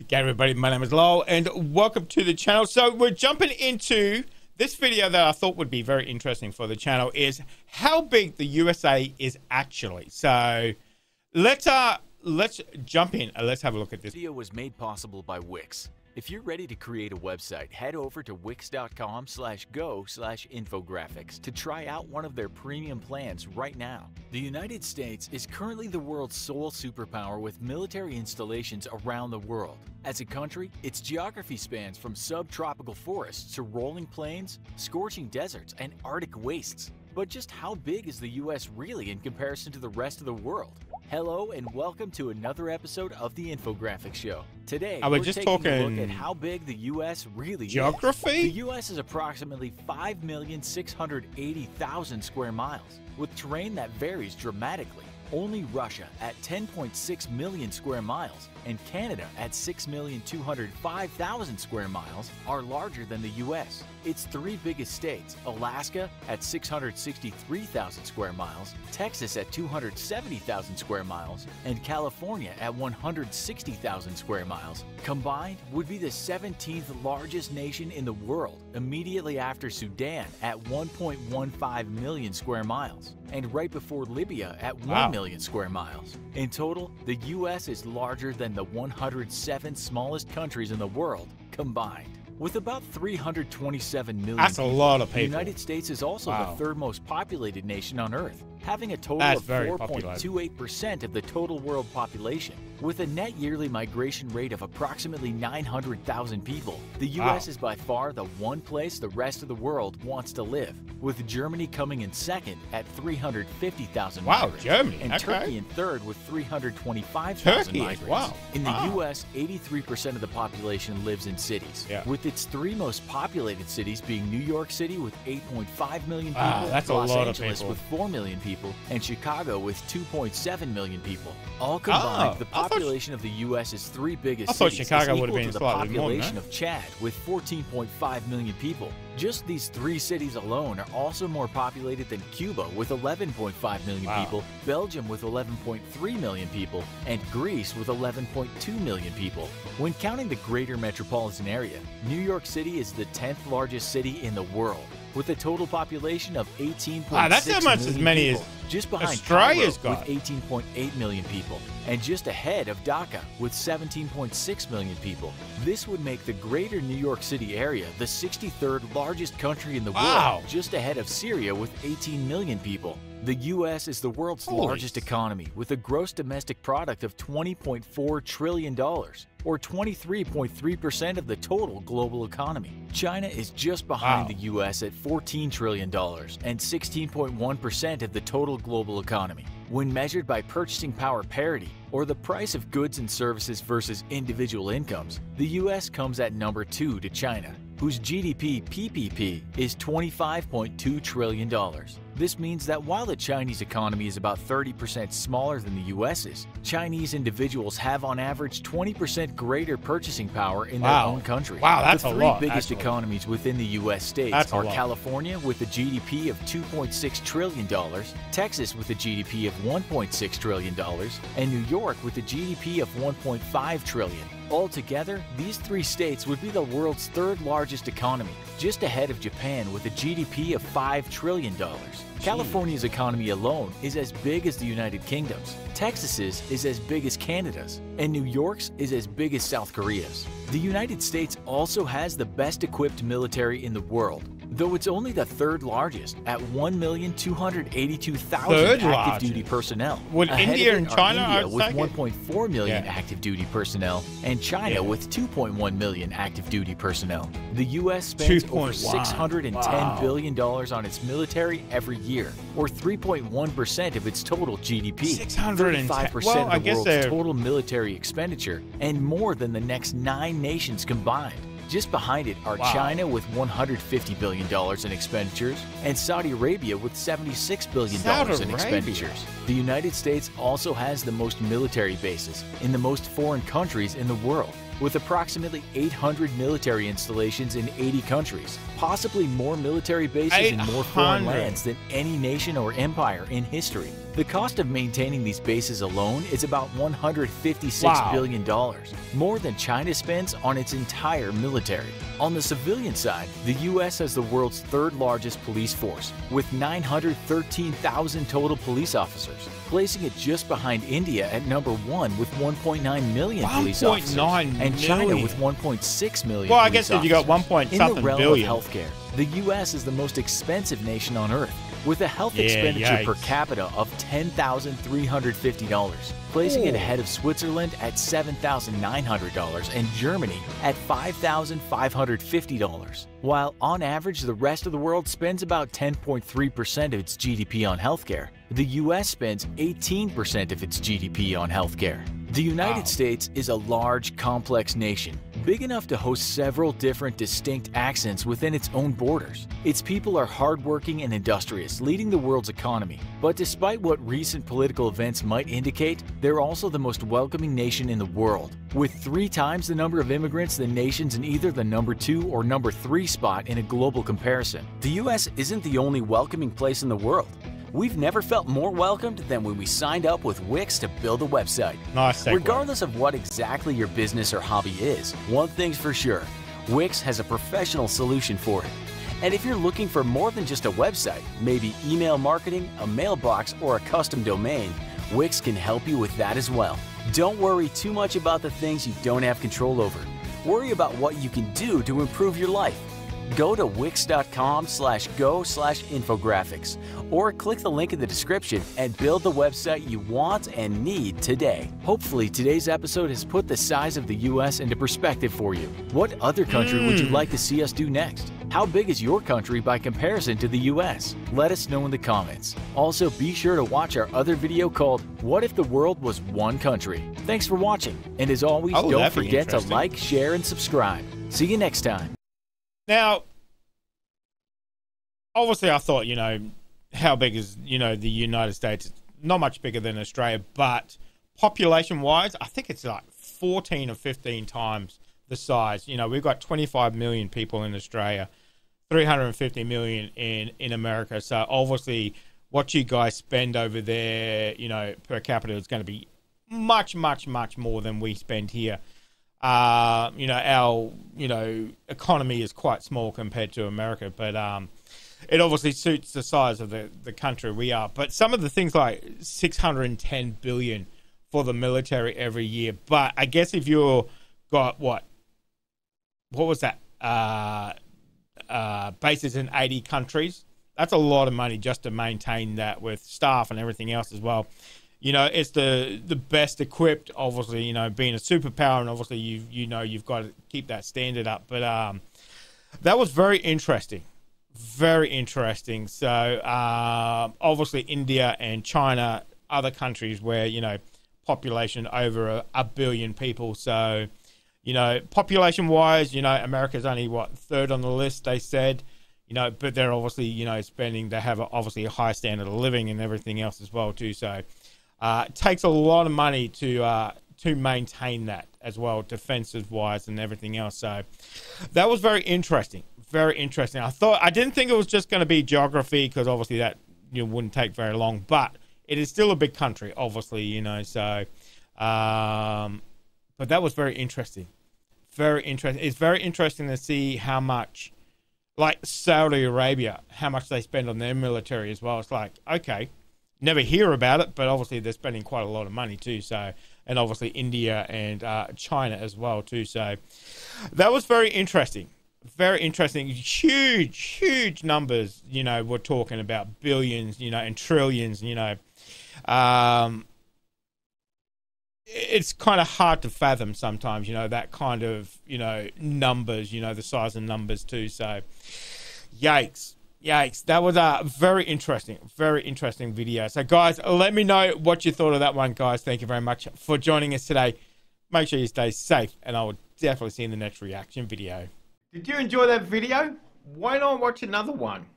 Okay, everybody, my name is Lowell, and welcome to the channel. So we're jumping into this video that I thought would be very interesting for the channel is how big the USA is actually. So let's jump in and let's have a look at this. This video was made possible by Wix. If you're ready to create a website, head over to wix.com/go/infographics to try out one of their premium plans right now. The United States is currently the world's sole superpower with military installations around the world. As a country, its geography spans from subtropical forests to rolling plains, scorching deserts, and Arctic wastes. But just how big is the US really in comparison to the rest of the world? Hello and welcome to another episode of the Infographics Show. Today, we're just taking a look at how big the U.S. really geography? is. The U.S. is approximately 5,680,000 square miles, with terrain that varies dramatically. Only Russia at 10.6 million square miles and Canada at 6,205,000 square miles are larger than the U.S. Its three biggest states, Alaska at 663,000 square miles, Texas at 270,000 square miles, and California at 160,000 square miles, combined would be the 17th largest nation in the world, immediately after Sudan at 1.15 million square miles, and right before Libya at 1 million square miles. In total, the U.S. is larger than the 107 smallest countries in the world combined. With about 327 million That's a lot of people. The United States is also the third most populated nation on Earth, having a total of 4.28% of the total world population. With a net yearly migration rate of approximately 900,000 people, the U.S. is by far the one place the rest of the world wants to live, with Germany coming in second at 350,000 migrants, Germany, and Turkey in third with 325,000 migrants. In the U.S., 83% of the population lives in cities, with its three most populated cities being New York City with 8.5 million people, Los Angeles with 4 million people, and Chicago with 2.7 million people. All combined, the population of the U.S. is three biggest cities Chicago would have equal been to the population of Chad with 14.5 million people. Just these three cities alone are also more populated than Cuba with 11.5 million people, Belgium with 11.3 million people, and Greece with 11.2 million people. When counting the greater metropolitan area, New York City is the 10th largest city in the world, with a total population of 18.6 that's how much as many people, just behind Australia's Cairo with 18.8 million people, and just ahead of Dhaka with 17.6 million people. This would make the greater New York City area the 63rd largest country in the world, just ahead of Syria with 18 million people. The U.S. is the world's largest economy with a gross domestic product of $20.4 trillion, or 23.3% of the total global economy. China is just behind the U.S. at $14 trillion and 16.1% of the total global economy. When measured by purchasing power parity, or the price of goods and services versus individual incomes, the U.S. comes at number 2 to China, whose GDP PPP is $25.2 trillion. This means that while the Chinese economy is about 30% smaller than the U.S.'s, Chinese individuals have on average 20% greater purchasing power in their own country. That's a lot. The three biggest economies within the U.S. states are California with a GDP of $2.6 trillion, Texas with a GDP of $1.6 trillion, and New York with a GDP of $1.5 trillion. Altogether, these three states would be the world's third largest economy, just ahead of Japan with a GDP of $5 trillion. California's economy alone is as big as the United Kingdom's, Texas's is as big as Canada's, and New York's is as big as South Korea's. The United States also has the best equipped military in the world, though it's only the third largest at 1,282,000 active duty personnel. Would India and China with 1.4 million active duty personnel, and China with 2.1 million active duty personnel. The U.S. spends over $610 billion on its military every year, or 3.1% of its total GDP, 35% of the world's total military expenditure, and more than the next 9 nations combined. Just behind it are China with $150 billion in expenditures and Saudi Arabia with $76 billion in expenditures. The United States also has the most military bases in the most foreign countries in the world, with approximately 800 military installations in 80 countries, possibly more military bases in more foreign lands than any nation or empire in history. The cost of maintaining these bases alone is about $156 billion, more than China spends on its entire military. On the civilian side, the U.S. has the world's third largest police force, with 913,000 total police officers, placing it just behind India at number 1 with 1.9 million police officers, and China with 1.6 million. Well, I guess if you got 1 point something billion. In the realm of healthcare, the U.S. is the most expensive nation on earth, with a health expenditure per capita of $10,350, placing it ahead of Switzerland at $7,900 and Germany at $5,550. While on average the rest of the world spends about 10.3% of its GDP on healthcare, the U.S. spends 18% of its GDP on healthcare. The United States is a large, complex nation, big enough to host several different distinct accents within its own borders. Its people are hardworking and industrious, leading the world's economy. But despite what recent political events might indicate, they're also the most welcoming nation in the world, with 3 times the number of immigrants than nations in either the number 2 or number 3 spot in a global comparison. The U.S. isn't the only welcoming place in the world. We've never felt more welcomed than when we signed up with Wix to build a website. Nice segue. Regardless of what exactly your business or hobby is, one thing's for sure, Wix has a professional solution for it. And if you're looking for more than just a website, maybe email marketing, a mailbox, or a custom domain, Wix can help you with that as well. Don't worry too much about the things you don't have control over. Worry about what you can do to improve your life. Go to wix.com/go/infographics or click the link in the description and build the website you want and need today. Hopefully today's episode has put the size of the US into perspective for you. What other country would you like to see us do next? How big is your country by comparison to the US? Let us know in the comments. Also, be sure to watch our other video called What If the World Was One Country? Thanks for watching, and as always, don't forget to like, share, and subscribe. See you next time. Now, obviously I thought, how big is, the United States? Not much bigger than Australia, but population-wise, I think it's like 14 or 15 times the size. We've got 25 million people in Australia, 350 million in America. So obviously what you guys spend over there, per capita is going to be much, much, much more than we spend here. Our economy is quite small compared to America, but it obviously suits the size of the country we are. But some of the things like 610 billion for the military every year. But I guess if you've got what was that? Bases in 80 countries. That's a lot of money just to maintain that with staff and everything else as well. It's the best equipped, obviously, being a superpower, and obviously you've got to keep that standard up. But that was very interesting. Very interesting. So obviously India and China, other countries where, population over a billion people. So, population wise, America's only third on the list, they said. But they're obviously, spending, they have obviously a high standard of living and everything else as well too. So it takes a lot of money to maintain that as well, defensive wise and everything else. So that was very interesting. Very interesting. I didn't think it was just going to be geography, because obviously that wouldn't take very long, but it is still a big country, obviously, so but that was very interesting. Very interesting. It's very interesting to see how much, like Saudi Arabia, how much they spend on their military as well. It's like, okay, never hear about it, but obviously they're spending quite a lot of money too. So, and obviously India and China as well too. So that was very interesting. Very interesting. Huge numbers, we're talking about billions, and trillions, it's kind of hard to fathom sometimes, that kind of, numbers, the size of numbers too. So yikes. That was a very interesting video. So guys, let me know what you thought of that one, guys. Thank you very much for joining us today. Make sure you stay safe, and I will definitely see you in the next reaction video. Did you enjoy that video? Why not watch another one?